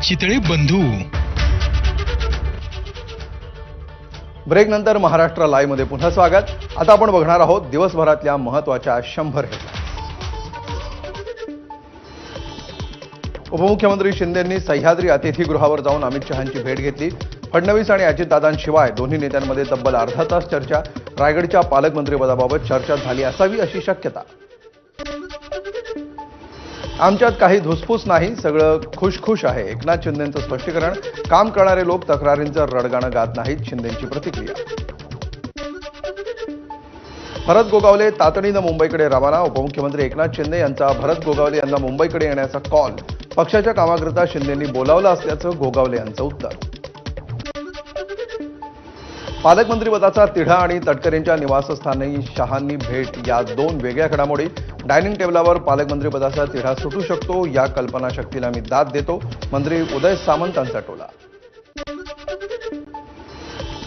चितळे बंधू. ब्रेक नंतर महाराष्ट्र लाईव्ह मध्ये पुन्हा स्वागत. आता आपण बघणार आहोत दिवसभरातल्या महत्त्वाच्या 100 हेडलाईन्स. उपमुख्यमंत्री शिंदेंनी सह्याद्री अतिथीगृहावर जाऊन अमित शहांची भेट घेतली. फडणवीस आणि अजितदादांशिवाय दोन्ही नेत्यांमध्ये तब्बल अर्धा तास चर्चा. रायगडच्या पालकमंत्रीपदाबाबत चर्चा झाली असावी अशी शक्यता. आमच्यात काही धुसफूस नाही, सगळं खुशखुश आहे. एकनाथ शिंदेंचं स्पष्टीकरण. काम करणारे लोक तक्रारींचं रडगाणं गात नाहीत, शिंदेंची प्रतिक्रिया. भरत गोगावले तातडीनं मुंबईकडे रवाना. उपमुख्यमंत्री एकनाथ शिंदे यांचा भरत गोगावले यांना मुंबईकडे येण्याचा कॉल. पक्षाच्या कामाकरिता शिंदेंनी बोलावलं असल्याचं गोगावले यांचं उत्तर. पालकमंत्रीपदाचा तिढा आणि तटकरेंच्या निवासस्थानी शहांनी भेट या दोन वेगळ्या घडामोडी. डायनिंग टेबलावर पालकमंत्रीपदाचा तिढा सुटू शकतो, या कल्पनाशक्तीला मी दाद देतो. मंत्री उदय सामंतांचा टोला.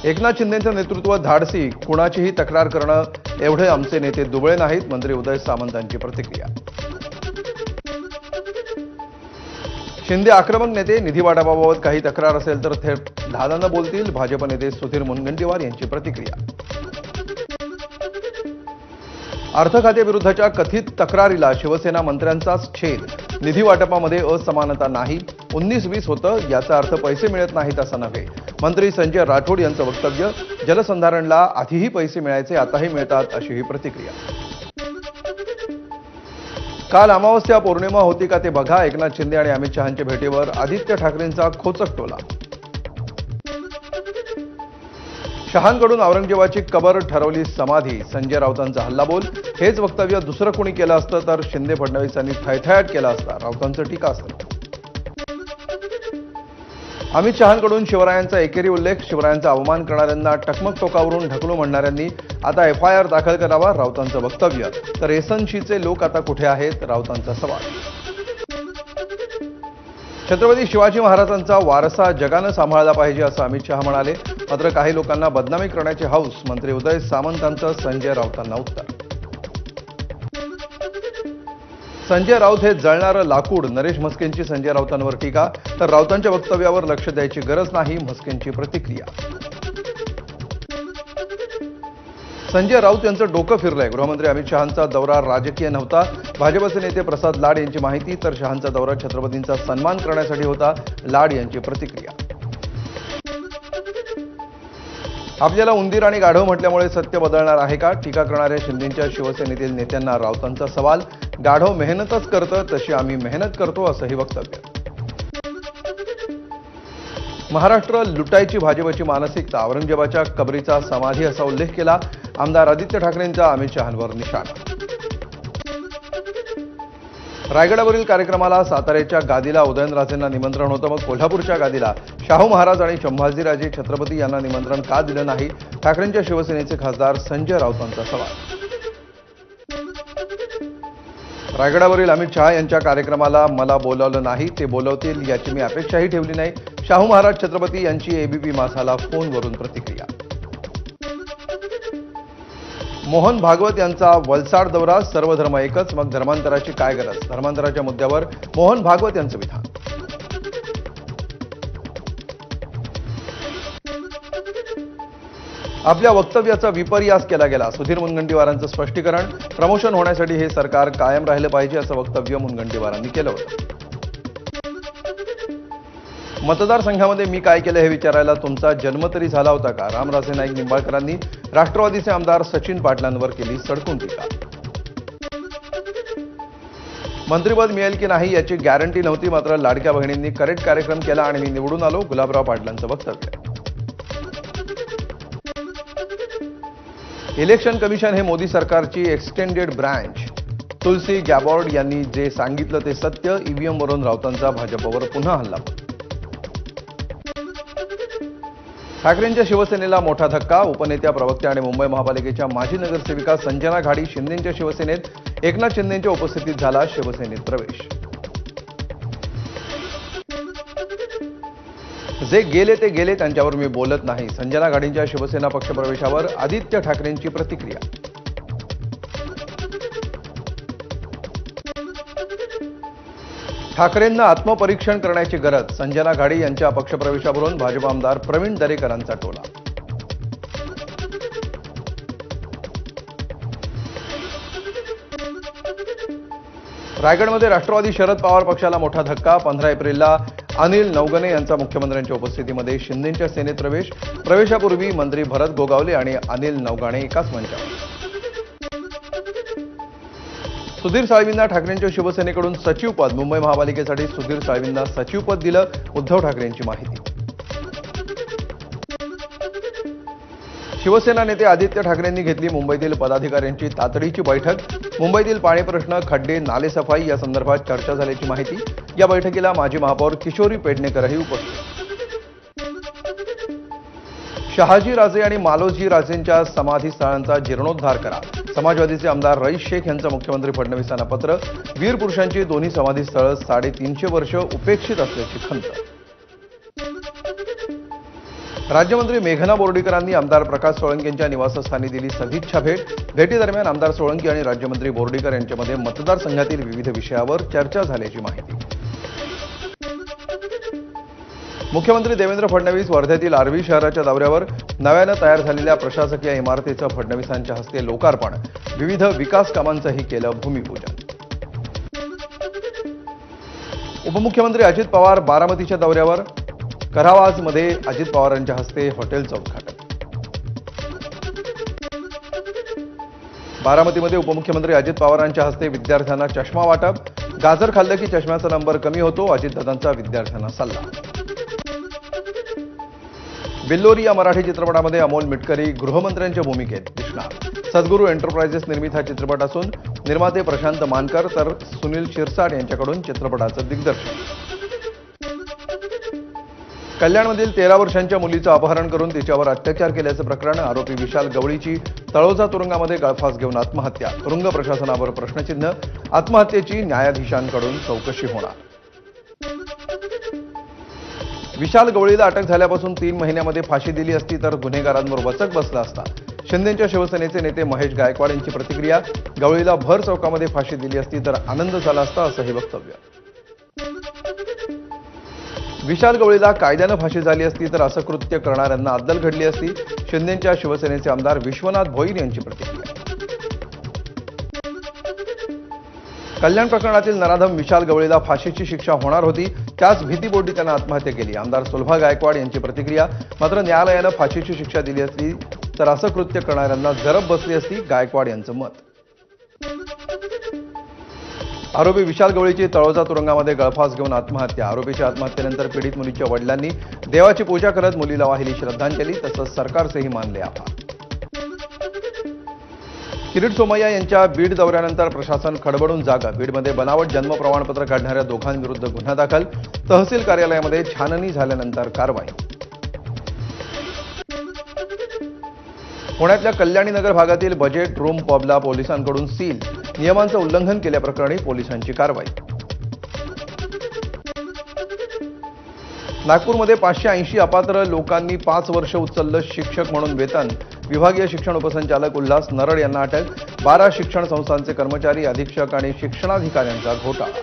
एकनाथ शिंदेंचं नेतृत्व धाडसी, कुणाचीही तक्रार करणं एवढे आमचे नेते दुबळे नाहीत. मंत्री उदय सामंतांची प्रतिक्रिया. शिंदे आक्रमक नेते. निधी वाटपाबाबत काही तक्रार असेल तर थेट धादानं बोलतील. भाजप नेते सुधीर मुनगंटीवार यांची प्रतिक्रिया. अर्थ खात्याविरुद्धच्या कथित तक्रारीला शिवसेना मंत्र्यांचाच छेद. निधी वाटपामध्ये असमानता नाही, 19-20 होतं, याचा अर्थ पैसे मिळत नाहीत असं नव्हे. मंत्री संजय राठोड यांचं वक्तव्य. जलसंधारणला आधीही पैसे मिळायचे, आताही मिळतात, अशी ही प्रतिक्रिया. काल अमावस्या पौर्णिमा होती का ते बघा. एकनाथ शिंदे आणि अमित शहांच्या भेटीवर आदित्य ठाकरेंचा खोचक टोला. शहांकडून औरंगजेबाची कबर ठरवली समाधी. संजय राऊतांचा हल्लाबोल. हेच वक्तव्य दुसरं कोणी केलं असतं तर शिंदे फडणवीसांनी थैथयाट केला असता, राऊतांचं टीकास्त्र. अमित शहांकडून शिवरायांचा एकेरी उल्लेख. शिवरायांचा अवमान करणाऱ्यांना टकमक टोकावरून ढकलू म्हणणाऱ्यांनी आता FIR दाखल करावा, राऊतांचं वक्तव्य. तर एसनशीचे लोक आता कुठे आहेत, राऊतांचा सवाल. छत्रपती शिवाजी महाराजांचा वारसा जगानं सांभाळला पाहिजे असं अमित शहा म्हणाले. मात्र काही लोकांना बदनामी करण्याचे हौस. मंत्री उदय सामंतांचं संजय राऊतांना उत्तर. संजय राऊत हे जळणारं लाकूड. नरेश म्हस्केंची संजय राऊतांवर टीका. तर राऊतांच्या वक्तव्यावर लक्ष द्यायची गरज नाही, म्हस्केंची प्रतिक्रिया. संजय राऊत यांचं डोकं फिरलंय. गृहमंत्री अमित शहांचा दौरा राजकीय नव्हता. भाजपचे नेते प्रसाद लाड यांची माहिती. तर शहांचा दौरा छत्रपतींचा सन्मान करण्यासाठी होता, लाड यांची प्रतिक्रिया. आपल्याला उंदीर आणि गाढव म्हटल्यामुळे सत्य बदलणार आहे का. टीका करणाऱ्या शिंदेंच्या शिवसेनेतील नेत्यांना राऊतांचा सवाल. गाढव मेहनतच करतं, तशी आम्ही मेहनत करतो, असंही वक्तव्य. महाराष्ट्र लुटायची भाजपची मानसिकता. औरंगजेबाच्या कबरीचा समाधी असा उल्लेख केला. आमदार आदित्य ठाकरेंचा अमित शहांवर निशाणा. रायगडावरील कार्यक्रमाला साताऱ्याच्या गादीला उदयनराजेंना निमंत्रण होतं, मग कोल्हापूरच्या गादीला शाहू महाराज आणि संभाजीराजे छत्रपती यांना निमंत्रण का दिलं नाही. ठाकरेंच्या शिवसेनेचे खासदार संजय राऊतांचा सवाल. रायगडावरील अमित शहा यांच्या कार्यक्रमाला मला बोलावलं नाही, ते बोलवतील याची मी अपेक्षाही ठेवली नाही. शाहू महाराज छत्रपती यांची ABP माझाला फोनवरून प्रतिक्रिया. मोहन भागवत यांचा वलसाड दौरा. सर्व धर्म एकच, मग धर्मांतराची काय गरज. धर्मांतराच्या मुद्द्यावर मोहन भागवत यांचं विधान. आपल्या वक्तव्याचा विपर्यास केला गेला. सुधीर मुनगंटीवारांचं स्पष्टीकरण. प्रमोशन होण्यासाठी हे सरकार कायम राहिलं पाहिजे असं वक्तव्य मुनगंटीवारांनी केलं होतं. मतदारसंघामध्ये मी काय केलं हे विचारायला तुमचा जन्म तरी झाला होता का. रामराजे नाईक निंबाळकरांनी राष्ट्रवादीचे आमदार सचिन पाटलांवर केली सडकून टीका. मंत्रिपद मिळेल की नाही याची गॅरंटी नव्हती, मात्र लाडक्या बहिणींनी करेक्ट कार्यक्रम केला आणि मी निवडून आलो. गुलाबराव पाटलांचं वक्तव्य. इलेक्शन कमिशन हे मोदी सरकारची एक्सटेंडेड ब्रँच. तुलसी गॅबॉर्ड यांनी जे सांगितलं ते सत्य. EVM वरून राऊतांचा भाजपवर पुन्हा हल्ला. ठाकरेंच्या शिवसेनेला मोठा धक्का. उपनेत्या, प्रवक्त्या आणि मुंबई महापालिकेच्या माजी नगरसेविका संजना घाडी शिंदेंच्या शिवसेनेत. एकनाथ शिंदेंच्या उपस्थितीत झाला शिवसेनेत प्रवेश. जे गेले ते गेले, त्यांच्यावर मी बोलत नाही. संजना घाडींच्या शिवसेना पक्षप्रवेशावर आदित्य ठाकरेंची प्रतिक्रिया. ठाकरेंना आत्मपरीक्षण करण्याची गरज, संजना घाडी यांच्या पक्षप्रवेशावरून भाजप आमदार प्रवीण दरेकरांचा टोला. रायगडमध्ये राष्ट्रवादी शरद पवार पक्षाला मोठा धक्का. 15 एप्रिलला अनिल नवगणे यांचा मुख्यमंत्र्यांच्या उपस्थितीमध्ये शिंदेंच्या सेनेत प्रवेशापूर्वी मंत्री भरत गोगावले आणि अनिल नवगणे एकाच मंचावर. सुधीर साळवींना ठाकरेंच्या शिवसेनेकडून सचिवपद. मुंबई महापालिकेसाठी सुधीर साळवींना सचिवपद दिलं. उद्धव ठाकरेंची माहिती. शिवसेना नेते आदित्य ठाकरेंनी घेतली मुंबईतील पदाधिकाऱ्यांची तातडीची बैठक. मुंबईतील पाणी प्रश्न, खड्डे, नालेसफाई या संदर्भात चर्चा झाल्याची माहिती. या बैठकीला माजी महापौर किशोरी पेडणेकरही उपस्थित. शहाजी राजे आणि मालोजी राजेंच्या समाधीस्थळांचा जीर्णोद्धार करा. समाजवादीचे आमदार रईस शेख यांचं मुख्यमंत्री फडणवीसांना पत्र. वीर पुरुषांची दोन्ही समाधीस्थळं 350 वर्ष उपेक्षित असल्याची खंत. राज्यमंत्री मेघना बोर्डीकरांनी आमदार प्रकाश सोळंकी यांच्या निवासस्थानी दिली सदिच्छा भेट. भेटीदरम्यान आमदार सोळंकी आणि राज्यमंत्री बोर्डीकर यांच्यामध्ये मतदारसंघातील विविध विषयावर चर्चा झाल्याची माहिती. मुख्यमंत्री देवेंद्र फडणवीस वर्ध्यातील आर्वी शहराच्या दौऱ्यावर. नव्यानं तयार झालेल्या प्रशासकीय इमारतीचं फडणवीसांच्या हस्ते लोकार्पण. विविध विकास कामांचंही केलं भूमिपूजन. उपमुख्यमंत्री अजित पवार बारामतीच्या दौऱ्यावर. करावाजमध्ये अजित पवारांच्या हस्ते हॉटेलचं उद्घाटन. बारामतीमध्ये उपमुख्यमंत्री अजित पवारांच्या हस्ते विद्यार्थ्यांना चष्मा वाटप. गाजर खाल्लं की चष्म्याचा नंबर कमी होतो, अजितदादांचा विद्यार्थ्यांना सल्ला. बिल्लोरी या मराठी चित्रपटामध्ये अमोल मिटकरी गृहमंत्र्यांच्या भूमिकेत दिसणार. सद्गुरू एंटरप्राइजेस निर्मित हा चित्रपट असून निर्माते प्रशांत मानकर तर सुनील शिरसाट यांच्याकडून चित्रपटाचं दिग्दर्शन. कल्याणमधील 13 वर्षांच्या मुलीचं अपहरण करून तिच्यावर अत्याचार केल्याचं प्रकरण. आरोपी विशाल गवळीची तळोजा तुरुंगामध्ये गळफास घेऊन आत्महत्या. तुरुंग प्रशासनावर प्रश्नचिन्ह. आत्महत्येची न्यायाधीशांकडून चौकशी होणार. विशाल गवळीला अटक झाल्यापासून 3 महिन्यामध्ये फाशी दिली असती तर गुन्हेगारांवर वचक बसला असता. शिंदेच्या शिवसेनेचे नेते महेश गायकवाड यांची प्रतिक्रिया. गवळीला भर चौकामध्ये फाशी दिली असती तर आनंद झाला असता असंही वक्तव्य. विशाल गवळीला कायद्यानं फाशी झाली असती तर असं कृत्य करणाऱ्यांना अद्दल घडली असती. शिंदेच्या शिवसेनेचे आमदार विश्वनाथ भोईर यांची प्रतिक्रिया. कल्याण प्रकरणातील नराधम विशाल गवळीला फाशीची शिक्षा होणार होती, त्याच भीतीपोटी त्यानं आत्महत्या केली. आमदार सुलभा गायकवाड यांची प्रतिक्रिया. मात्र न्यायालयानं फाशीची शिक्षा दिली असती तर असं कृत्य करणाऱ्यांना जरब बसली असती, गायकवाड यांचं मत. आरोपी विशाल गवळीची तळोजा तुरुंगामध्ये गळफास घेऊन आत्महत्या. आरोपीच्या आत्महत्येनंतर पीडित मुलीच्या वडिलांनी देवाची पूजा करत मुलीला वाहिली श्रद्धांजली. तसंच सरकारचेही मानले आभार. किरीट सोमय्या यांच्या बीड दौऱ्यानंतर प्रशासन खडबडून जागं. बीडमध्ये बनावट जन्म प्रमाणपत्र काढणाऱ्या दोघांविरुद्ध गुन्हा दाखल. तहसील कार्यालयामध्ये छाननी झाल्यानंतर कारवाई. पुण्यातल्या कल्याणी नगर भागातील बजेट रूम पबला पोलिसांकडून सील. नियमांचं उल्लंघन केल्याप्रकरणी पोलिसांची कारवाई. नागपूरमध्ये 580 अपात्र लोकांनी 5 वर्ष उचललं शिक्षक म्हणून वेतन. विभागीय शिक्षण उपसंचालक उल्हास नरड यांना अटक. 12 शिक्षण संस्थांचे कर्मचारी, अधीक्षक आणि शिक्षणाधिकाऱ्यांचा घोटाळा.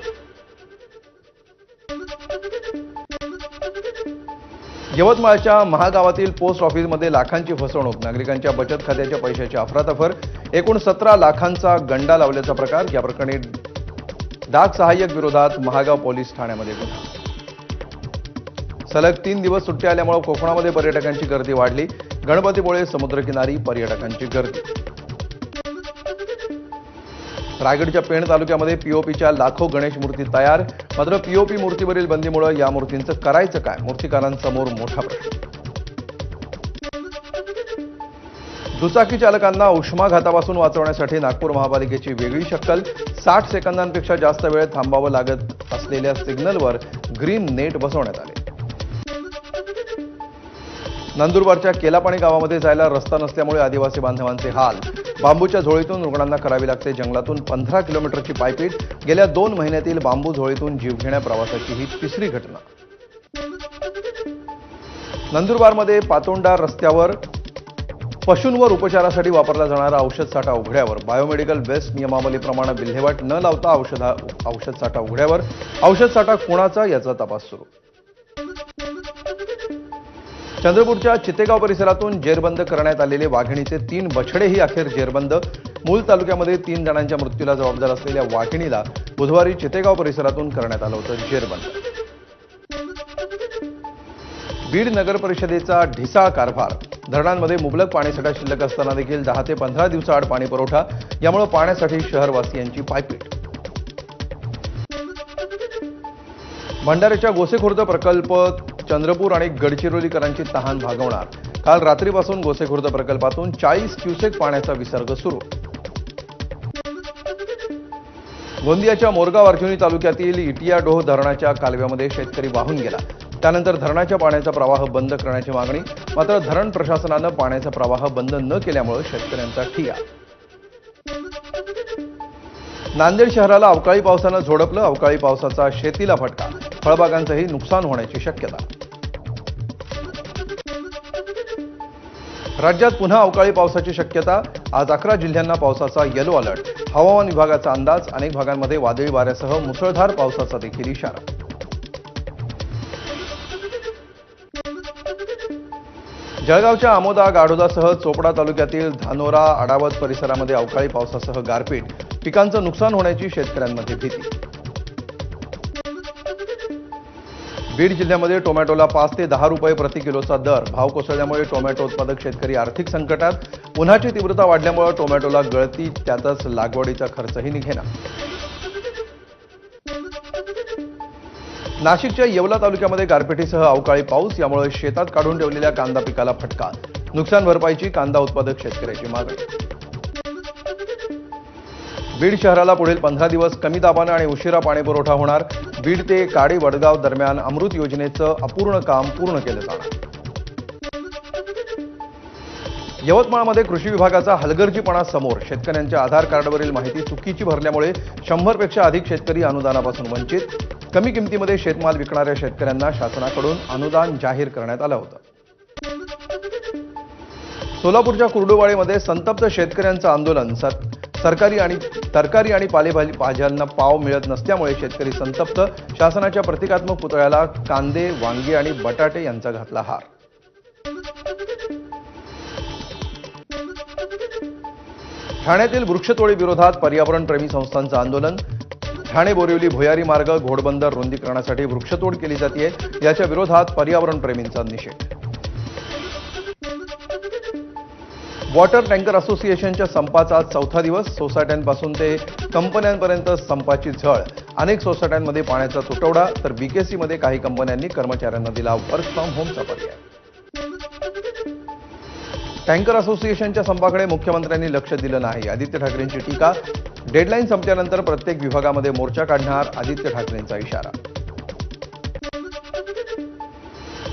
यवतमाळच्या महागावातील पोस्ट ऑफिसमध्ये लाखांची फसवणूक. नागरिकांच्या बचत खात्याच्या पैशाची अफरातफर. एकूण 17 लाखांचा गंडा लावल्याचा प्रकार. या प्रकरणी डाक सहाय्यक विरोधात महागाव पोलीस ठाण्यामध्ये गुन्हा. सलग 3 दिवस सुट्ट्या आल्यामुळे कोकणामध्ये पर्यटकांची गर्दी वाढली. गणपतीपुळे समुद्रकिनारी पर्यटकांची गर्दी. रायगडच्या पेण तालुक्यामध्ये पीओपीच्या लाखो गणेश मूर्ती तयार. मात्र पीओपी मूर्तीवरील बंदीमुळे या मूर्तींचं करायचं काय, मूर्तिकारांसमोर मोठा प्रश्न. दुचाकी चालकांना उष्माघातापासून वाचवण्यासाठी नागपूर महापालिकेची वेगळी शक्कल. 60 सेकंदांपेक्षा जास्त वेळ थांबावं लागत असलेल्या सिग्नलवर ग्रीन नेट बसवण्यात आले. नंदुरबारच्या केलापाणी गावामध्ये जायला रस्ता नसल्यामुळे आदिवासी बांधवांचे हाल. बांबूच्या झोळीतून रुग्णांना करावी लागते जंगलातून 15 किलोमीटरची पायपीट. गेल्या 2 महिन्यातील बांबू झोळीतून जीवघेण्या प्रवासाची ही 3री घटना. नंदुरबारमध्ये पातोंडा रस्त्यावर पशूंवर उपचारासाठी वापरला जाणारा औषध साठा उघड्यावर. बायोमेडिकल वेस्ट नियमावलीप्रमाणे विल्हेवाट न लावता औषध साठा उघड्यावर. औषध साठा कोणाचा याचा तपास सुरू. चंद्रपूरच्या चितेगाव परिसरातून जेरबंद करण्यात आलेले वाघिणीचे 3 बछडेही अखेर जेरबंद. मूल तालुक्यामध्ये 3 जणांच्या मृत्यूला जबाबदार असलेल्या वाघिणीला बुधवारी चितेगाव परिसरातून करण्यात आलं होतं जेरबंद. बीड नगर परिषदेचा ढिसाळ कारभार. धरणांमध्ये मुबलक पाणीसाठा शिल्लक असताना देखील 10 ते 15 दिवसाआड पाणी पुरवठा. यामुळे पाण्यासाठी शहरवासियांची पायपीट. भंडाऱ्याच्या गोसेखुर्द प्रकल्प चंद्रपूर आणि गडचिरोलीकरांची तहान भागवणार. काल रात्रीपासून गोसेखुर्द प्रकल्पातून 40 क्युसेक पाण्याचा विसर्ग सुरू. गोंदियाच्या मोरगाव अर्जुनी तालुक्यातील इटियाडोह धरणाच्या कालव्यामध्ये शेतकरी वाहून गेला. त्यानंतर धरणाच्या पाण्याचा प्रवाह बंद करण्याची मागणी. मात्र धरण प्रशासनानं पाण्याचा प्रवाह बंद न केल्यामुळे शेतकऱ्यांचा ठिय्या. नांदेड शहराला अवकाळी पावसानं झोडपलं. अवकाळी पावसाचा शेतीला फटका. फळबागांचंही नुकसान होण्याची शक्यता. राज्यात पुन्हा अवकाळी पावसाची शक्यता. आज 11 जिल्ह्यांना पावसाचा येलो अलर्ट. हवामान विभागाचा अंदाज. अनेक भागांमध्ये वादळी वाऱ्यासह मुसळधार पावसाचा देखील इशारा. जळगावच्या आमोदा गाढोदासह चोपडा तालुक्यातील धानोरा आडावत परिसरामध्ये अवकाळी पावसासह गारपीट. पिकांचं नुकसान होण्याची शेतकऱ्यांमध्ये भीती. बीड जिल्ह्यामध्ये टोमॅटोला 5 ते 10 रुपये प्रति किलोचा दर. भाव कोसळल्यामुळे टोमॅटो उत्पादक शेतकरी आर्थिक संकटात. उन्हाची तीव्रता वाढल्यामुळे टोमॅटोला गळती. त्यातच लागवडीचा खर्चही निघेना. नाशिकच्या येवला तालुक्यामध्ये गारपिटीसह अवकाळी पाऊस. यामुळे शेतात काढून ठेवलेल्या कांदा पिकाला फटका. नुकसान भरपाईची कांदा उत्पादक शेतकऱ्याची मागणी. बीड शहराला पुढील 15 दिवस कमी दाबानं आणि उशिरा पाणी पुरवठा होणार. बीड ते काडी वडगाव दरम्यान अमृत योजनेचं अपूर्ण काम पूर्ण केलं जाणार. यवतमाळमध्ये कृषी विभागाचा हलगर्जीपणा समोर. शेतकऱ्यांच्या आधार कार्डवरील माहिती चुकीची भरल्यामुळे 100 पेक्षा अधिक शेतकरी अनुदानापासून वंचित. कमी किमतीमध्ये शेतमाल विकणाऱ्या शेतकऱ्यांना शासनाकडून अनुदान जाहीर करण्यात आलं होतं. सोलापूरच्या कुर्डुवाडीमध्ये संतप्त शेतकऱ्यांचं आंदोलन. तरकारी आणि पालेभाज्यांना पाव मिळत नसल्यामुळे शेतकरी संतप्त. शासनाच्या प्रतिकात्मक पुतळ्याला कांदे, वांगी आणि बटाटे यांचा घातला हार. ठाण्यातील वृक्षतोडी विरोधात पर्यावरणप्रेमी संस्थांचं आंदोलन. ठाणे बोरिवली भुयारी मार्ग घोडबंदर रुंदीकरणासाठी वृक्षतोड केली जाते. याच्या विरोधात पर्यावरणप्रेमींचा निषेध. वॉटर टँकर असोसिएशनच्या संपाचा आज 4था दिवस. सोसायट्यांपासून ते कंपन्यांपर्यंत संपाची झळ. अनेक सोसायट्यांमध्ये पाण्याचा तुटवडा. तर बीकेसीमध्ये काही कंपन्यांनी कर्मचाऱ्यांना दिला वर्क फ्रॉम होमचा पर्याय. टँकर असोसिएशनच्या संपाकडे मुख्यमंत्र्यांनी लक्ष दिलं नाही. आदित्य ठाकरेंची टीका. डेडलाईन संपल्यानंतर प्रत्येक विभागामध्ये मोर्चा काढणार. आदित्य ठाकरेंचा इशारा.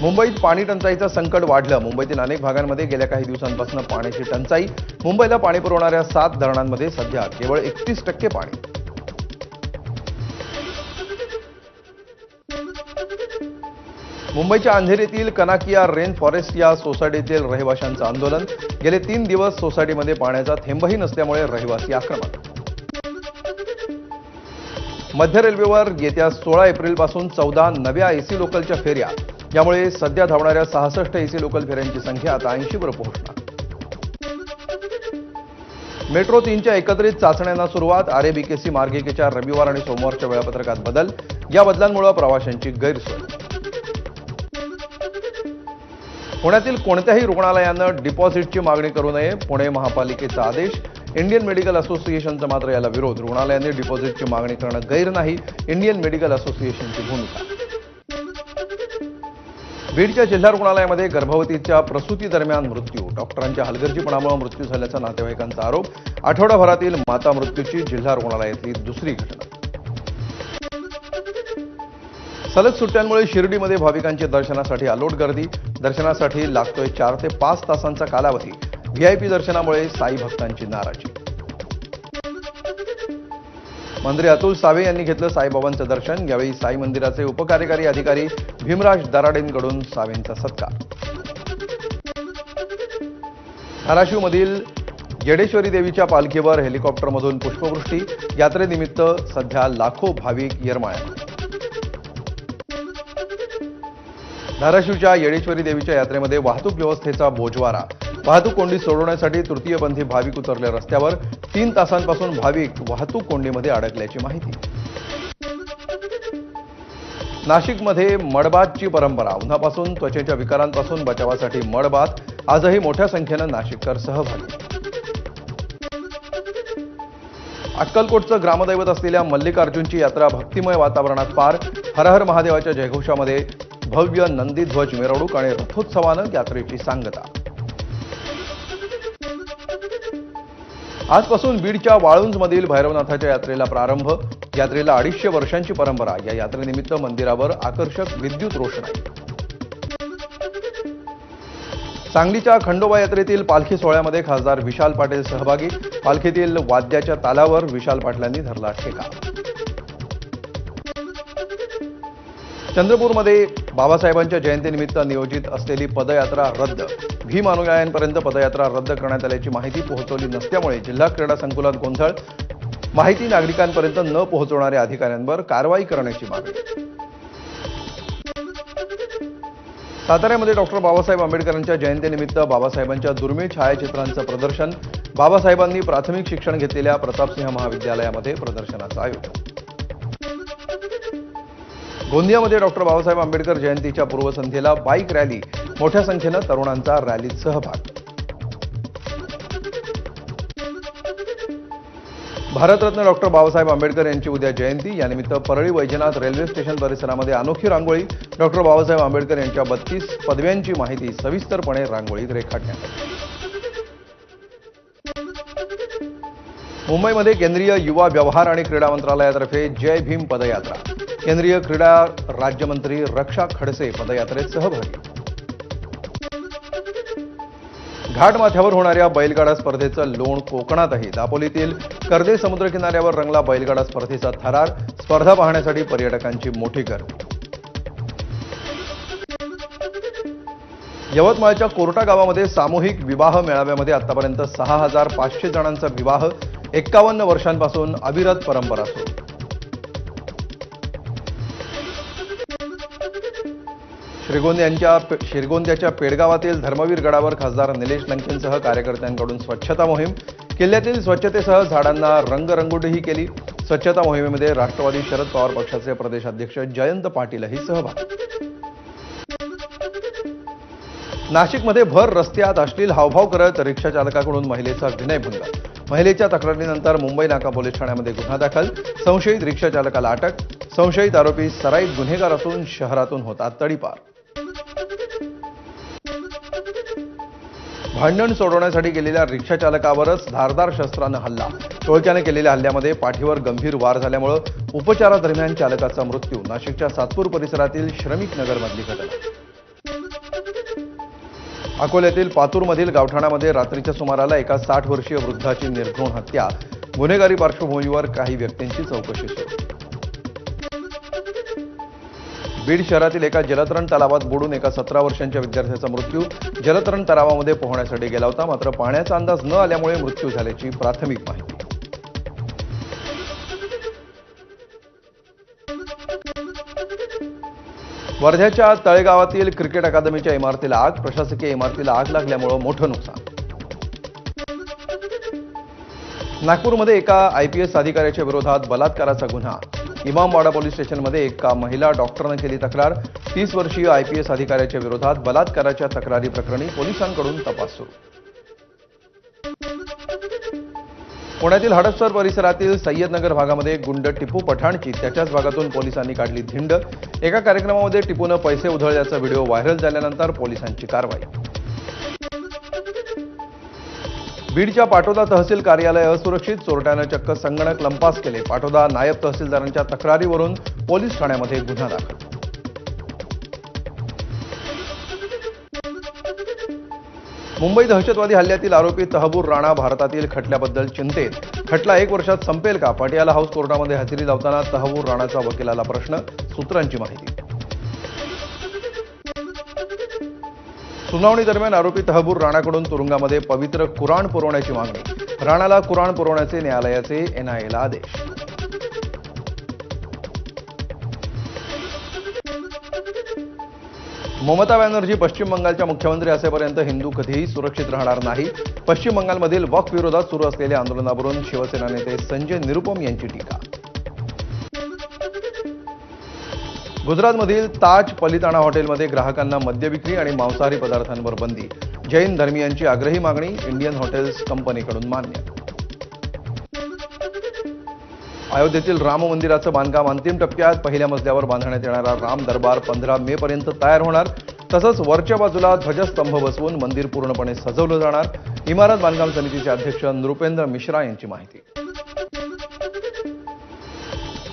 मुंबईत पाणी टंचाईचं संकट वाढलं. मुंबईतील अनेक भागांमध्ये गेल्या काही दिवसांपासून पाण्याची टंचाई. मुंबईला पाणी पुरवणाऱ्या 7 धरणांमध्ये सध्या केवळ 31% पाणी. मुंबईच्या अंधेरीतील कनाकिया रेन फॉरेस्ट या सोसायटीतील रहिवाशांचं आंदोलन. गेले 3 दिवस सोसायटीमध्ये पाण्याचा थेंबही नसल्यामुळे रहिवासी आक्रमक. मध्य रेल्वेवर येत्या 16 एप्रिलपासून 14 नव्या एसी लोकलच्या फेऱ्या. यामुळे सध्या धावणाऱ्या 66 एसी लोकल फेऱ्यांची संख्या आता 80 वर पोहोचणार. मेट्रो 3च्या एकत्रित चाचण्यांना सुरुवात. आरएबीकेसी मार्गिकेच्या रविवार आणि सोमवारच्या वेळापत्रकात बदल. या बदलांमुळे प्रवाशांची गैरसोय. पुण्यातील कोणत्याही रुग्णालयानं डिपॉझिटची मागणी करू नये. पुणे महापालिकेचा आदेश. इंडियन मेडिकल असोसिएशनचा मात्र याला विरोध. रुग्णालयाने डिपॉझिटची मागणी करणं गैर नाही. इंडियन मेडिकल असोसिएशनची भूमिका. बीडच्या जिल्हा रुग्णालयामध्ये गर्भवतीच्या प्रसूती दरम्यान मृत्यू. डॉक्टरांच्या हलगर्जीपणामुळे मृत्यू झाल्याचा नातेवाईकांचा आरोप. आठवडाभरातील माता मृत्यूची जिल्हा रुग्णालयातली दुसरी घटना. सलग सुट्ट्यांमुळे शिर्डीमध्ये भाविकांची दर्शनासाठी अलोट गर्दी. दर्शनासाठी लागतोय 4 ते 5 तासांचा कालावधी. व्हीआयपी दर्शनामुळे साई भक्तांची नाराजी. मंत्री अतुल सावे यांनी घेतलं साईबाबांचं दर्शन. यावेळी साई मंदिराचे उपकार्यकारी अधिकारी भीमराज दराडेंकडून सावेंचा सत्कार. धाराशिवमधील येडेश्वरी देवीच्या पालखीवर हेलिकॉप्टरमधून पुष्पवृष्टी, यात्रेनिमित्त सध्या लाखो भाविक येरमाळ्यात. धाराशिवच्या येडेश्वरी देवीच्या यात्रेमध्ये वाहतूक व्यवस्थेचा बोजवारा. वाहतूक कोंडी सोडवण्यासाठी तृतीयपंथी भाविक उतरले रस्त्यावर. 3 तासांपासून भाविक वाहतूक कोंडीमध्ये अडकल्याची माहिती. नाशिकमध्ये मडबातची परंपरा. उन्हापासून त्वचेच्या विकारांपासून बचावासाठी मडबात. आजही मोठ्या संख्येनं नाशिककर सहभागी. अक्कलकोटचं ग्रामदैवत असलेल्या मल्लिकार्जुनची यात्रा भक्तिमय वातावरणात पार. हर हर महादेवाच्या जयघोषामध्ये भव्य नंदीध्वज मिरवणूक आणि रथोत्सवानं यात्रेची सांगता. आजपासून बीडच्या वाळुंजमधील भैरवनाथाच्या यात्रेला प्रारंभ. यात्रेला 250 वर्षांची परंपरा. या यात्रेनिमित्त मंदिरावर आकर्षक विद्युत रोषणाई. सांगलीच्या खंडोबा यात्रेतील पालखी सोहळ्यामध्ये खासदार विशाल पाटील सहभागी. पालखीतील वाद्याच्या तालावर विशाल पाटलांनी धरला ठेका. चंद्रपूरमध्ये बाबासाहेबांच्या जयंतीनिमित्त नियोजित असलेली पदयात्रा रद्द. भीम अनुयायांपर्यंत पदयात्रा रद्द करण्यात आल्याची माहिती पोहोचवली नसल्यामुळे जिल्हा क्रीडा संकुलात गोंधळ. माहिती नागरिकांपर्यंत न पोहोचवणाऱ्या अधिकाऱ्यांवर कारवाई करण्याची मागणी. साताऱ्यामध्ये डॉक्टर बाबासाहेब आंबेडकरांच्या जयंतीनिमित्त बाबासाहेबांच्या दुर्मिळ छायाचित्रांचं प्रदर्शन. बाबासाहेबांनी प्राथमिक शिक्षण घेतलेल्या प्रतापसिंह महाविद्यालयामध्ये प्रदर्शनाचं आयोजन. गोंदियामध्ये डॉक्टर बाबासाहेब आंबेडकर जयंतीच्या पूर्वसंध्येला बाईक रॅली. मोठ्या संख्येनं तरुणांचा रॅलीत सहभाग. भारतरत्न डॉक्टर बाबासाहेब आंबेडकर यांची उद्या जयंती. यानिमित्त परळी वैजनाथ रेल्वे स्टेशन परिसरामध्ये अनोखी रांगोळी. डॉक्टर बाबासाहेब आंबेडकर यांच्या 32 पदव्यांची माहिती सविस्तरपणे रांगोळीत रेखाटण्यात आली. मुंबईमध्ये केंद्रीय युवा व्यवहार आणि क्रीडा मंत्रालयातर्फे जय भीम पदयात्रा. केंद्रीय क्रीडा राज्यमंत्री रक्षा खडसे पदयात्रेत सहभागी. घाटमाथ्यावर होणाऱ्या बैलगाडा स्पर्धेचं लोण कोकणातही. दापोलीतील कर्दे समुद्रकिनाऱ्यावर रंगला बैलगाडा स्पर्धेचा थरार. स्पर्धा पाहण्यासाठी पर्यटकांची मोठी गर्दी. यवतमाळच्या कोर्टा गावामध्ये सामूहिक विवाह मेळाव्यामध्ये आतापर्यंत 6500 जणांचा विवाह. 51 वर्षांपासून अविरत परंपरा सुरू. श्रीगोंद्याच्या पेडगावातील धर्मवीर गडावर खासदार निलेश लंकेंसह कार्यकर्त्यांकडून स्वच्छता मोहीम. किल्ल्यातील स्वच्छतेसह झाडांना रंगरंगोटीही केली. स्वच्छता मोहिमेमध्ये राष्ट्रवादी शरद पवार पक्षाचे प्रदेशाध्यक्ष जयंत पाटीलही सहभागी. नाशिकमध्ये भर रस्त्यात अश्लील हावभाव करत रिक्षा चालकाकडून महिलेचा विनयभंग. महिलेच्या तक्रारीनंतर मुंबई नाका पोलीस ठाण्यामध्ये गुन्हा दाखल. संशयित रिक्षा चालकाला अटक. संशयित आरोपी सराईत गुन्हेगार असून शहरातून होता तडीपार. भांडण सोडवण्यासाठी गेलेल्या रिक्षा चालकावरच धारदार शस्त्रानं हल्ला. टोळक्याने केलेल्या हल्ल्यामध्ये पाठीवर गंभीर वार झाल्यामुळे उपचारादरम्यान चालकाचा मृत्यू. नाशिकच्या सातपूर परिसरातील श्रमिक नगरमधली घटना. अकोल्यातील पातूरमधील गावठाणामध्ये रात्रीच्या सुमाराला एका 60 वर्षीय वृद्धाची निर्घृण हत्या. गुन्हेगारी पार्श्वभूमीवर काही व्यक्तींची चौकशी सुरू. बीड शहरातील एका जलतरण तलावात बुडून एका 17 वर्षांच्या विद्यार्थ्याचा मृत्यू. जलतरण तलावामध्ये पोहण्यासाठी गेला होता, मात्र पाण्याचा अंदाज न आल्यामुळे मृत्यू झाल्याची प्राथमिक माहिती. वर्ध्याच्या तळेगावातील क्रिकेट अकादमीच्या इमारतीला आग. प्रशासकीय इमारतीला आग लागल्यामुळे मोठं नुकसान. नागपूरमध्ये एका IPS अधिकाऱ्याच्या विरोधात बलात्काराचा गुन्हा. इमामवाडा पोलीस स्टेशनमध्ये एका महिला डॉक्टरनं केली तक्रार. 30 वर्षीय IPS अधिकाऱ्याच्या विरोधात बलात्काराच्या तक्रारी प्रकरणी पोलिसांकडून तपास सुरू. पुण्यातील हडपसर परिसरातील सय्यदनगर भागामध्ये गुंड टिपू पठाणची त्याच्याच भागातून पोलिसांनी काढली धिंड. एका कार्यक्रमामध्ये टिपूनं पैसे उधळल्याचा व्हिडिओ व्हायरल झाल्यानंतर पोलिसांची कारवाई. बीडच्या पाटोदा तहसील कार्यालय असुरक्षित. चोरट्यानं चक्क संगणक लंपास केले. पाटोदा नायब तहसीलदारांच्या तक्रारीवरून पोलीस ठाण्यामध्ये गुन्हा दाखल. मुंबई दहशतवादी हल्ल्यातील आरोपी तहबूर राणा भारतातील खटल्याबद्दल चिंतेत. खटला 1 वर्षात संपेल का? पटियाला हाऊस कोर्टामध्ये हजेरी लावताना तहबूर राणाचा वकिलाला प्रश्न. सूत्रांची माहिती. सुनावणी दरम्यान आरोपी तहबूर राणाकडून तुरुंगामध्ये पवित्र कुराण पुरवण्याची मागणी. राणाला कुराण पुरवण्याचे न्यायालयाचे एनआयएला आदेश. ममता बॅनर्जी पश्चिम बंगालच्या मुख्यमंत्री असेपर्यंत हिंदू कधीही सुरक्षित राहणार नाही. पश्चिम बंगालमधील वक्फ विरोधात सुरू असलेल्या आंदोलनावरून शिवसेना नेते संजय निरुपम यांची टीका. गुजरातमधील ताज पलिताना हॉटेलमध्ये ग्राहकांना मद्य विक्री आणि मांसाहारी पदार्थांवर बंदी. जैन धर्मीयांची आग्रही मागणी इंडियन हॉटेल्स कंपनीकडून मान्य. अयोध्येतील राम मंदिराचं बांधकाम अंतिम टप्प्यात. पहिल्या मजल्यावर बांधण्यात येणारा राम दरबार 15 मे पर्यंत तयार होणार. तसंच वरच्या बाजूला ध्वजस्तंभ बसवून मंदिर पूर्णपणे सजवलं जाणार. इमारत बांधकाम समितीचे अध्यक्ष नृपेंद्र मिश्रा यांची माहिती.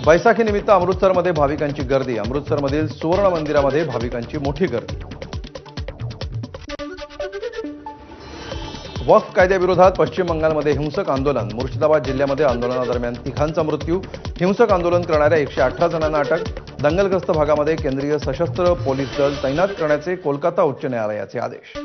बैसाखीनिमित्त अमृतसरमध्ये भाविकांची गर्दी. अमृतसरमधील सुवर्ण मंदिरामध्ये भाविकांची मोठी गर्दी. वक्फ कायद्याविरोधात पश्चिम बंगालमध्ये हिंसक आंदोलन. मुर्शिदाबाद जिल्ह्यामध्ये आंदोलनादरम्यान 3 मृत्यू. हिंसक आंदोलन करणाऱ्या 118 जणांना अटक. दंगलग्रस्त भागामध्ये केंद्रीय सशस्त्र पोलीस दल तैनात करण्याचे कोलकाता उच्च न्यायालयाचे आदेश.